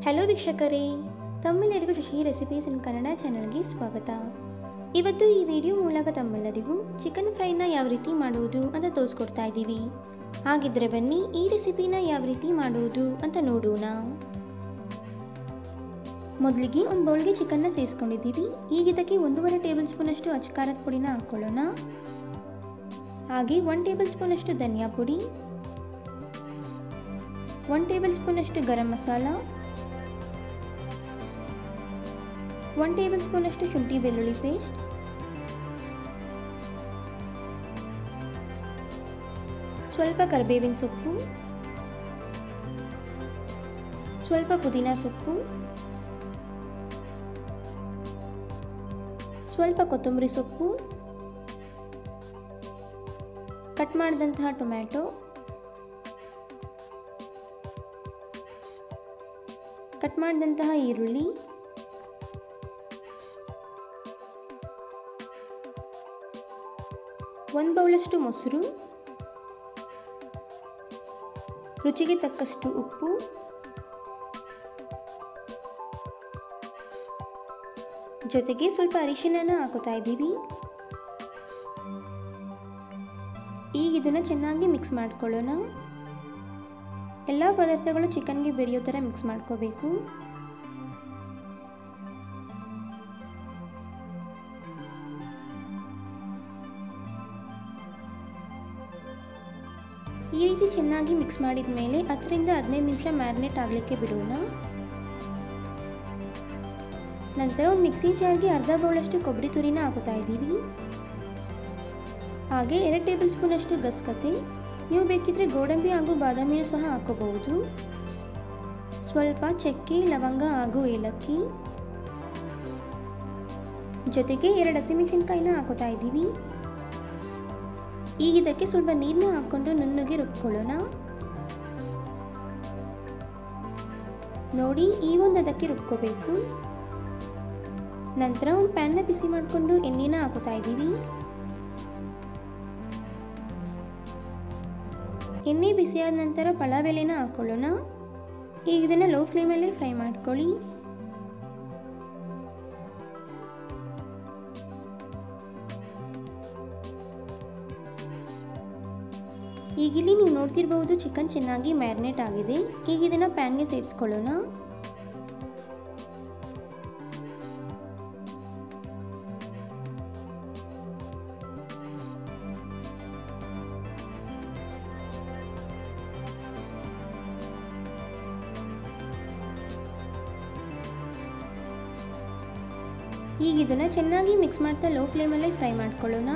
Hello ವೀಕ್ಷಕರೇ, ತಮ್ಮೆಲ್ಲರಿಗೂ Shashi recipes ಇನ್ ಕನ್ನಡ ಚಾನಲ್ಗೆ ಸ್ವಾಗತ. ಇವತ್ತು ಈ ವಿಡಿಯೋ ಮೂಲಕ ತಮ್ಮೆಲ್ಲರಿಗೂ ಚಿಕನ್ ಫ್ರೈನ ಯಾವ ರೀತಿ ಮಾಡುವುದು ಅಂತ ತೋರಿಸ್ಕೊಡ್ತಾ ಇದ್ದೀವಿ. ಹಾಗಿದ್ರೆ ಬನ್ನಿ ಈ ರೆಸಿಪಿನ ಯಾವ ರೀತಿ ಮಾಡುವುದು ಅಂತ ನೋಡೋಣ. ಮೊದಲಿಗೆ ಒಂದು ಬೌಲ್ಗೆ ಚಿಕನ್ನ ಸೇರಿಸ್ಕೊಂಡಿದ್ದೀವಿ. ಈಗ ಇದಕ್ಕೆ 1.5 ಟೇಬಲ್ ಸ್ಪೂನ್ ಅಷ್ಟು ಅಚ್ಚಕಾರದ ಪುಡಿನ ಹಾಕ್ಕೊಳ್ಳೋಣ. ಹಾಗೆ 1 ಟೇಬಲ್ ಸ್ಪೂನ್ ಅಷ್ಟು ಧನಿಯಾ ಪುಡಿ, 1 ಟೇಬಲ್ ಸ್ಪೂನ್ ಅಷ್ಟು ಗರಂ ಮಸಾಲ, 1 ಟೇಬಲ್ ಸ್ಪೂನ್ ಅಷ್ಟು ಶುಂಠಿ ಬೆಳ್ಳುಳ್ಳಿ ಪೇಸ್ಟ್, ಸ್ವಲ್ಪ ಕರಿಬೇವಿನ ಸೊಪ್ಪು, ಸ್ವಲ್ಪ ಪುದೀನ ಸೊಪ್ಪು, ಸ್ವಲ್ಪ ಕೊತ್ತಂಬರಿ ಸೊಪ್ಪು, ಕಟ್ ಮಾಡಿದಂತಹ ಟೊಮ್ಯಾಟೊ, ಕಟ್ ಮಾಡಿದಂತಹ ಈರುಳ್ಳಿ, ಒಂದು ಬೌಲಷ್ಟು ಮೊಸರು, ರುಚಿಗೆ ತಕ್ಕಷ್ಟು ಉಪ್ಪು, ಜೊತೆಗೆ ಸ್ವಲ್ಪ ಅರಿಶಿನ ಹಾಕೋತಾ ಇದ್ದೀವಿ. ಈಗ ಇದನ್ನು ಚೆನ್ನಾಗಿ ಮಿಕ್ಸ್ ಮಾಡ್ಕೊಳ್ಳೋಣ. ಎಲ್ಲ ಪದಾರ್ಥಗಳು ಚಿಕನ್ಗೆ ಬೆರೆಯೋ ಥರ ಮಿಕ್ಸ್ ಮಾಡ್ಕೋಬೇಕು. ಈ ರೀತಿ ಚೆನ್ನಾಗಿ ಮಿಕ್ಸ್ ಮಾಡಿದ ಮೇಲೆ 10 ರಿಂದ 15 ನಿಮಿಷ ಮ್ಯಾರಿನೇಟ್ ಆಗಲಿಕ್ಕೆ ಬಿಡೋಣ. ನಂತರ ಒಂದು ಮಿಕ್ಸಿ ಜಾರ್ಗೆ ಅರ್ಧ ಬೌಲಷ್ಟು ಕೊಬ್ಬರಿ ತುರಿನ ಹಾಕೋತಾ ಇದ್ದೀವಿ. ಹಾಗೆ 2 ಟೇಬಲ್ ಸ್ಪೂನ್ ಅಷ್ಟು ಗಸಗಸೆ, ನೀವು ಬೇಕಿದ್ರೆ ಗೋಡಂಬಿ ಹಾಗೂ ಬಾದಾಮಿನೂ ಸಹ ಹಾಕೋಬಹುದು. ಸ್ವಲ್ಪ ಚಕ್ಕೆ, ಲವಂಗ ಹಾಗೂ ಏಲಕ್ಕಿ, ಜೊತೆಗೆ 2 ಹಸಿಮೆಣಸಿನಕಾಯಿನ ಹಾಕೋತಾ ಇದ್ದೀವಿ. ಈಗ ಇದಕ್ಕೆ ಸ್ವಲ್ಪ ನೀರನ್ನ ಹಾಕ್ಕೊಂಡು ನುಣ್ಣಗೆ ರುಬ್ಕೊಳ್ಳೋಣ. ನೋಡಿ, ಈ ಒಂದು ಅದಕ್ಕೆ ರುಬ್ಕೋಬೇಕು. ನಂತರ ಒಂದು ಪ್ಯಾನ್ನ ಬಿಸಿ ಮಾಡಿಕೊಂಡು ಎಣ್ಣೆನ ಹಾಕೋತಾ ಇದ್ದೀವಿ. ಎಣ್ಣೆ ಬಿಸಿಯಾದ ನಂತರ ಪಲಾವ್ ಎಲೆನ ಹಾಕೊಳ್ಳೋಣ. ಈಗ ಇದನ್ನು ಲೋ ಫ್ಲೇಮಲ್ಲೇ ಫ್ರೈ ಮಾಡ್ಕೊಳ್ಳಿ. ಈಗ ಇಲ್ಲಿ ನೀವು ನೋಡ್ತಿರಬಹುದು ಚಿಕನ್ ಚೆನ್ನಾಗಿ ಮ್ಯಾರಿನೇಟ್ ಆಗಿದೆ. ಈಗ ಇದನ್ನು ಪ್ಯಾನ್ಗೆ ಸೇರಿಸ್ಕೊಳ್ಳೋಣ. ಈಗ ಇದನ್ನು ಚೆನ್ನಾಗಿ ಮಿಕ್ಸ್ ಮಾಡ್ತಾ ಲೋ ಫ್ಲೇಮಲ್ಲೇ ಫ್ರೈ ಮಾಡ್ಕೊಳ್ಳೋಣ.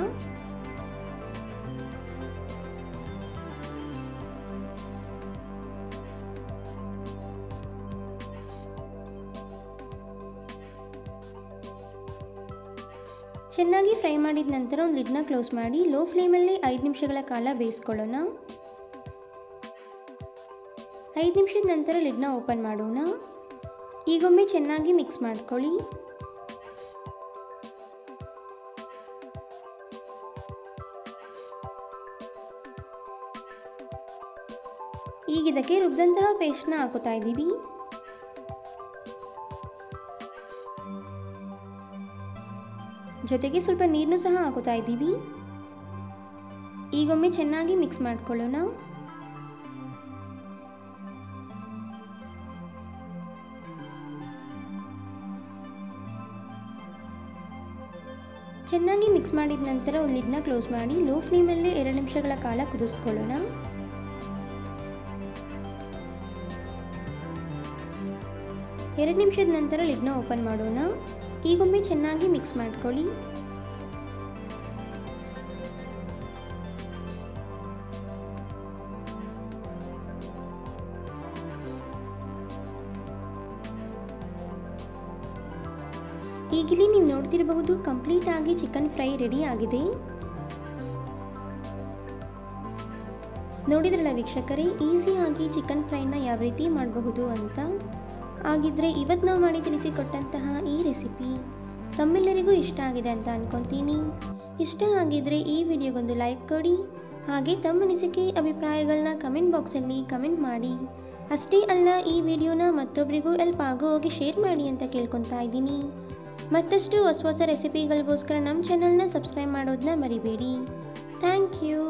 ಚೆನ್ನಾಗಿ ಫ್ರೈ ಮಾಡಿದ ನಂತರ ಒಂದು ಲಿಡ್ನ ಕ್ಲೋಸ್ ಮಾಡಿ ಲೋ ಫ್ಲೇಮಲ್ಲಿ 5 ನಿಮಿಷಗಳ ಕಾಲ ಬೇಯಿಸ್ಕೊಳ್ಳೋಣ. 5 ನಿಮಿಷದ ನಂತರ ಲಿಡ್ನ ಓಪನ್ ಮಾಡೋಣ. ಈಗೊಮ್ಮೆ ಚೆನ್ನಾಗಿ ಮಿಕ್ಸ್ ಮಾಡ್ಕೊಳ್ಳಿ. ಈಗ ಇದಕ್ಕೆ ರುಬ್ಬಿದಂತಹ ಪೇಸ್ಟ್ನ ಹಾಕೋತಾ ಇದ್ದೀವಿ. ಜೊತೆಗೆ ಸ್ವಲ್ಪ ನೀರನ್ನು ಸಹ ಹಾಕೋತಾ ಇದ್ದೀವಿ. ಈಗೊಮ್ಮೆ ಚೆನ್ನಾಗಿ ಮಿಕ್ಸ್ ಮಾಡ್ಕೊಳ್ಳೋಣ. ಚೆನ್ನಾಗಿ ಮಿಕ್ಸ್ ಮಾಡಿದ ನಂತರ ಒಂದು ಲಿಡ್ನ ಕ್ಲೋಸ್ ಮಾಡಿ ಲೋ ಫ್ಲೇಮಲ್ಲೇ 2 ನಿಮಿಷಗಳ ಕಾಲ ಕುದಿಸ್ಕೊಳ್ಳೋಣ. ಎರಡು ನಿಮಿಷದ ನಂತರ ಲಿಡ್ನ ಓಪನ್ ಮಾಡೋಣ. ಈಗೊಮ್ಮೆ ಚೆನ್ನಾಗಿ ಮಿಕ್ಸ್ ಮಾಡ್ಕೊಳ್ಳಿ. ಈಗಿಲ್ಲಿ ನೀವು ನೋಡ್ತಿರಬಹುದು ಕಂಪ್ಲೀಟ್ ಆಗಿ ಚಿಕನ್ ಫ್ರೈ ರೆಡಿ ಆಗಿದೆ. ನೋಡಿದ್ರಲ್ಲ ವೀಕ್ಷಕರೇ, ಈಸಿಯಾಗಿ ಚಿಕನ್ ಫ್ರೈನ ಯಾವ ರೀತಿ ಮಾಡಬಹುದು ಅಂತ. ಹಾಗಿದ್ರೆ ಇವತ್ತು ನಾವು ಮಾಡಿ ತಿಳಿಸಿಕೊಟ್ಟಂತಹ ಈ ರೆಸಿಪಿ ತಮ್ಮೆಲ್ಲರಿಗೂ ಇಷ್ಟ ಆಗಿದೆ ಅಂತ ಅನ್ಕೊತೀನಿ. ಇಷ್ಟ ಆಗಿದ್ರೆ ಈ ವಿಡಿಯೋಗೊಂದು ಲೈಕ್ ಕೊಡಿ. ಹಾಗೆ ತಮ್ಮ ಅನಿಸಿಕೆ ಅಭಿಪ್ರಾಯಗಳನ್ನ ಕಮೆಂಟ್ ಬಾಕ್ಸಲ್ಲಿ ಕಮೆಂಟ್ ಮಾಡಿ. ಅಷ್ಟೇ ಅಲ್ಲ, ಈ ವಿಡಿಯೋನ ಮತ್ತೊಬ್ಬರಿಗೂ ಹೆಲ್ಪ್ ಆಗೋ ಹೋಗಿ ಶೇರ್ ಮಾಡಿ ಅಂತ ಕೇಳ್ಕೊತಾ ಇದ್ದೀನಿ. ಮತ್ತಷ್ಟು ಹೊಸ ಹೊಸ ರೆಸಿಪಿಗಳಿಗೋಸ್ಕರ ನಮ್ಮ ಚಾನಲ್ನ ಸಬ್ಸ್ಕ್ರೈಬ್ ಮಾಡೋದನ್ನ ಮರಿಬೇಡಿ. Thank you.